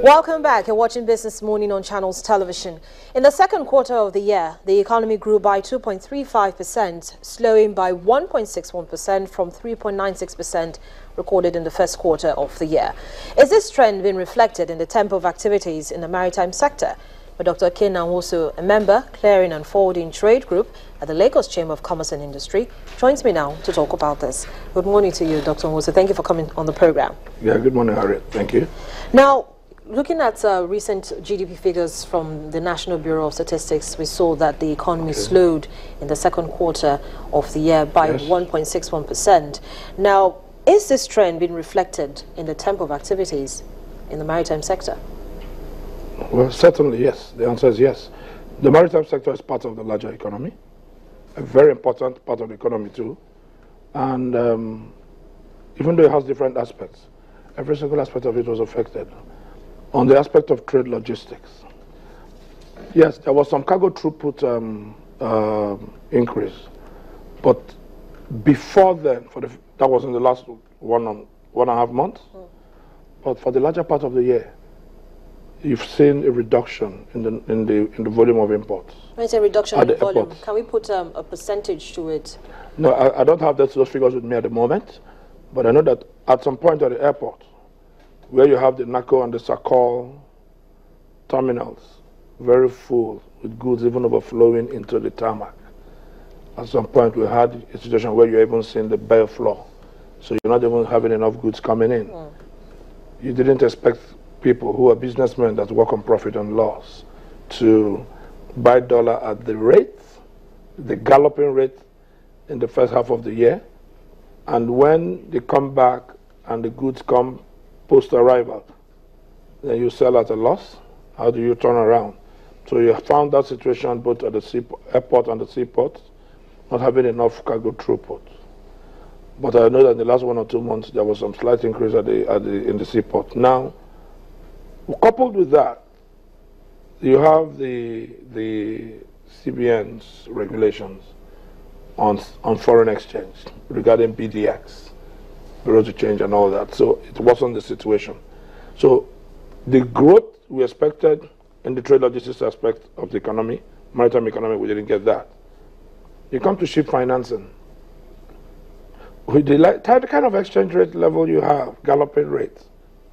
Welcome back. You're watching Business Morning on Channels Television. In the second quarter of the year, the economy grew by 2.35%, slowing by 1.61% from 3.96% recorded in the first quarter of the year. Is this trend being reflected in the tempo of activities in the maritime sector? But Dr. Ken also a member, Clearing and Forwarding Trade Group at the Lagos Chamber of Commerce and Industry, joins me now to talk about this. Good morning to you, Dr. Nwosu. Thank you for coming on the program. Yeah, good morning, Harriet. Thank you. Now, looking at recent GDP figures from the National Bureau of Statistics, we saw that the economy slowed in the second quarter of the year by 1.61%. Now, is this trend being reflected in the tempo of activities in the maritime sector? Well, certainly, yes. The answer is yes. The maritime sector is part of the larger economy, a very important part of the economy too. And even though it has different aspects, every single aspect of it was affected. On the aspect of trade logistics, yes, there was some cargo throughput increase, but before then, that was in the last one and a half months. But for the larger part of the year, you've seen a reduction in the volume of imports. When it's a reduction in the volume, airports. can we put a percentage to it? No, I don't have those figures with me at the moment, but I know that at some point at the airport, where you have the NACO and the SACOL terminals, very full with goods even overflowing into the tarmac. At some point, we had a situation where you're even seeing the bare floor, so you're not even having enough goods coming in. You didn't expect people who are businessmen that work on profit and loss to buy dollar at the rate, the galloping rate in the first half of the year. And when they come back and the goods come post-arrival, then you sell at a loss. How do you turn around? So you found that situation both at the airport and the seaport, not having enough cargo throughput. But I know that in the last 1 or 2 months, there was some slight increase in the seaport. Now, coupled with that, you have the CBN's regulations on foreign exchange regarding BDX, Bureau of Change and all that. So it wasn't the situation. So the growth we expected in the trade logistics aspect of the economy, maritime economy, we didn't get that. You come to ship financing. With the kind of exchange rate level you have, galloping rates,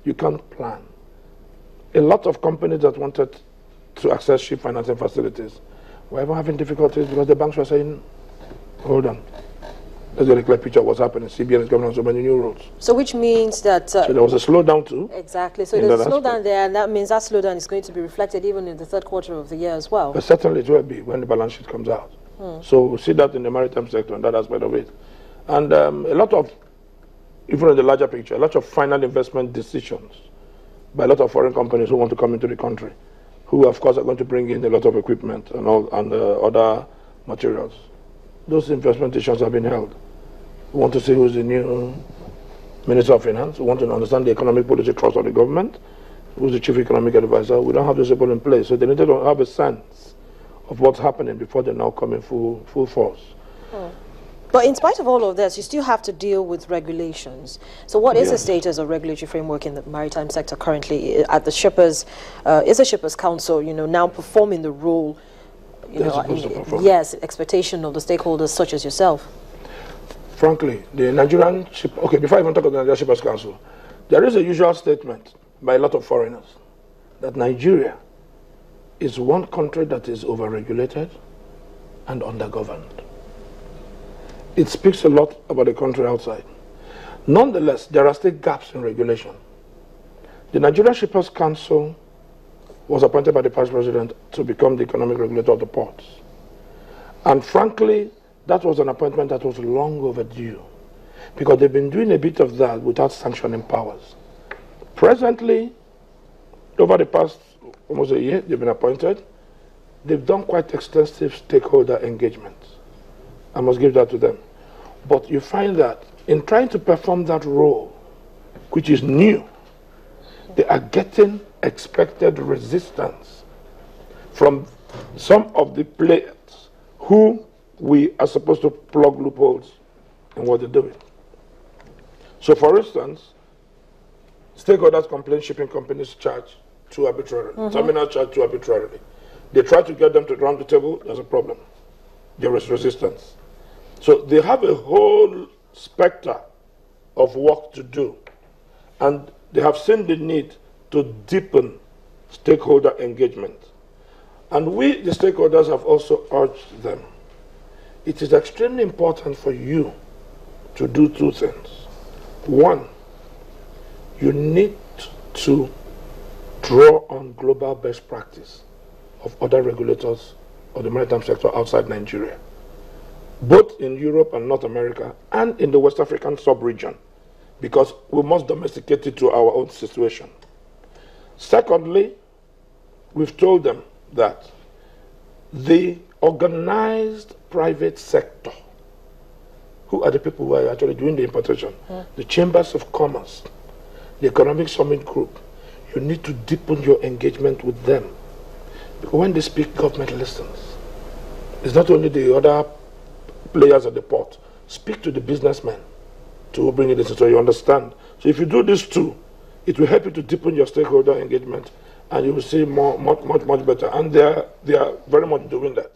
you can't plan. A lot of companies that wanted to access ship financing facilities were even having difficulties because the banks were saying, hold on, let's get a clear picture of what's happening. CBN is coming on so many new rules. So which means that... so there was a slowdown too. Exactly. So there's a slowdown there, and that means that slowdown is going to be reflected even in the third quarter of the year as well. But certainly it will be when the balance sheet comes out. So we'll see that in the maritime sector and that aspect of it. And a lot of, even in the larger picture, a lot of final investment decisions by a lot of foreign companies who want to come into the country, who of course are going to bring in a lot of equipment and other materials. Those investment decisions have been held. We want to see who's the new Minister of Finance. We want to understand the economic policy trust of the government. Who's the Chief Economic Advisor. We don't have those people in place, so they need to have a sense of what's happening before they now come in full force. But in spite of all of this, you still have to deal with regulations. So what is the status of regulatory framework in the maritime sector currently at the shippers? Is the Shippers Council, now performing the role, expectation of the stakeholders such as yourself? Frankly, the Nigerian ship, okay, before I even talk about the Nigerian Shippers Council, there is a usual statement by a lot of foreigners that Nigeria is one country that is overregulated and undergoverned. It speaks a lot about the country outside. Nonetheless, there are still gaps in regulation. The Nigerian Shippers Council was appointed by the past president to become the economic regulator of the ports. And frankly, that was an appointment that was long overdue because they've been doing a bit of that without sanctioning powers. Presently, over the past almost a year, they've been appointed. They've done quite extensive stakeholder engagement. I must give that to them. But you find that in trying to perform that role, which is new, they are getting expected resistance from some of the players who we are supposed to plug loopholes in what they're doing. So for instance, stakeholders complain shipping companies charge too arbitrarily. Terminal charge too arbitrarily. They try to get them to round the table, there's a problem. There is resistance. So they have a whole spectre of work to do. And they have seen the need to deepen stakeholder engagement. And we, the stakeholders, have also urged them. It is extremely important for you to do two things. One, you need to draw on global best practice of other regulators of the maritime sector outside Nigeria, both in Europe and North America and in the West African sub-region, because we must domesticate it to our own situation. Secondly, we've told them that the organized private sector, who are the people who are actually doing the importation, the chambers of commerce, the economic summit group, you need to deepen your engagement with them. Because when they speak, government listens. It's not only the other players at the port. Speak to the businessmen to bring it in so you understand. So if you do these two, it will help you to deepen your stakeholder engagement, and you will see much better. And they are very much doing that.